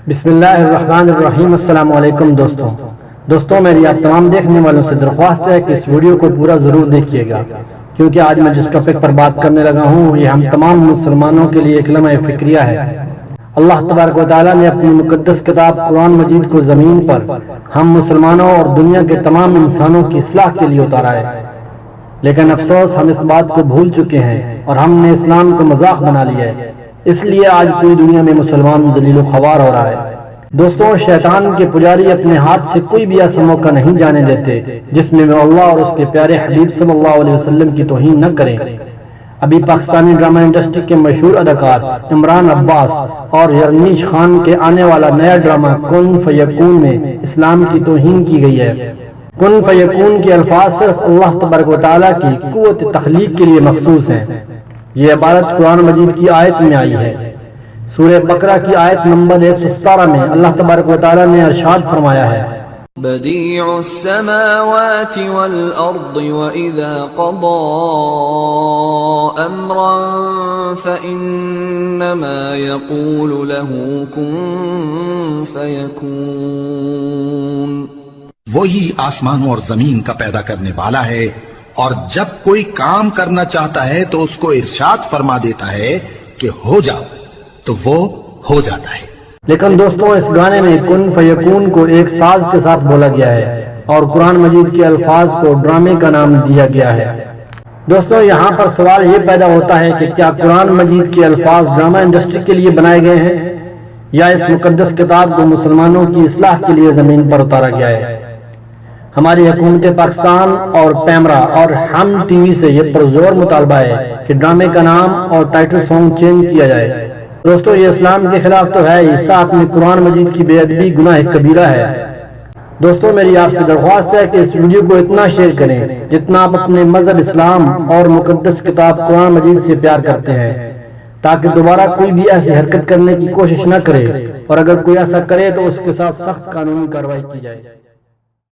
بسم اللہ الرحمن الرحیم۔ السلام علیکم دوستوں میری آپ تمام دیکھنے والوں سے درخواست ہے کہ اس ویڈیو کو پورا ضرور دیکھیے گا، کیونکہ آج میں جس ٹاپک پر بات کرنے لگا ہوں یہ ہم تمام مسلمانوں کے لیے ایک لمحہ فکریہ ہے۔ اللہ تبارک و تعالیٰ نے اپنی مقدس کتاب قرآن مجید کو زمین پر ہم مسلمانوں اور دنیا کے تمام انسانوں کی اصلاح کے لیے اتارا ہے، لیکن افسوس ہم اس بات کو بھول چکے ہیں اور ہم نے اسلام کو مذاق بنا لیا ہے۔ اس لیے آج پوری دنیا میں مسلمان ذلیل و خوار ہو رہا ہے۔ دوستوں، شیطان کے پجاری اپنے ہاتھ سے کوئی بھی ایسا موقع نہیں جانے دیتے جس میں وہ اللہ اور اس کے پیارے حبیب صلی اللہ علیہ وسلم کی توہین نہ کریں۔ ابھی پاکستانی ڈرامہ انڈسٹری کے مشہور اداکار عمران عباس اور یرنیش خان کے آنے والا نیا ڈرامہ کن فیکون میں اسلام کی توہین کی گئی ہے۔ کن فیکون کے الفاظ صرف اللہ تبارک و تعالیٰ کی قوت تخلیق کے لیے مخصوص ہیں۔ یہ عبارت قرآن مجید کی آیت میں آئی ہے۔ سورہ بقرہ کی آیت نمبر 117 میں اللہ تبارک و تعالیٰ نے ارشاد فرمایا ہے، بدیع السماوات والارض واذا قضى امرا فانما يقول له كن فيكون۔ وہی آسمانوں اور زمین کا پیدا کرنے والا ہے، اور جب کوئی کام کرنا چاہتا ہے تو اس کو ارشاد فرما دیتا ہے کہ ہو جا، تو وہ ہو جاتا ہے۔ لیکن دوستوں، اس گانے میں کن فیکون کو ایک ساز کے ساتھ بولا گیا ہے اور قرآن مجید کے الفاظ کو ڈرامے کا نام دیا گیا ہے۔ دوستوں، یہاں پر سوال یہ پیدا ہوتا ہے کہ کیا قرآن مجید کے الفاظ ڈرامہ انڈسٹری کے لیے بنائے گئے ہیں یا اس مقدس کتاب کو مسلمانوں کی اصلاح کے لیے زمین پر اتارا گیا ہے؟ ہماری حکومت پاکستان اور پیمرا اور ہم ٹی وی سے یہ پرزور مطالبہ ہے کہ ڈرامے کا نام اور ٹائٹل سانگ چینج کیا جائے۔ دوستو، یہ اسلام کے خلاف تو ہے ہی، ساتھ میں قرآن مجید کی بے ادبی گناہ کبیرہ ہے۔ دوستو، میری آپ سے درخواست ہے کہ اس ویڈیو کو اتنا شیئر کریں جتنا آپ اپنے مذہب اسلام اور مقدس کتاب قرآن مجید سے پیار کرتے ہیں، تاکہ دوبارہ کوئی بھی ایسی حرکت کرنے کی کوشش نہ کرے، اور اگر کوئی ایسا کرے تو اس کے ساتھ سخت قانونی کارروائی کی جائے۔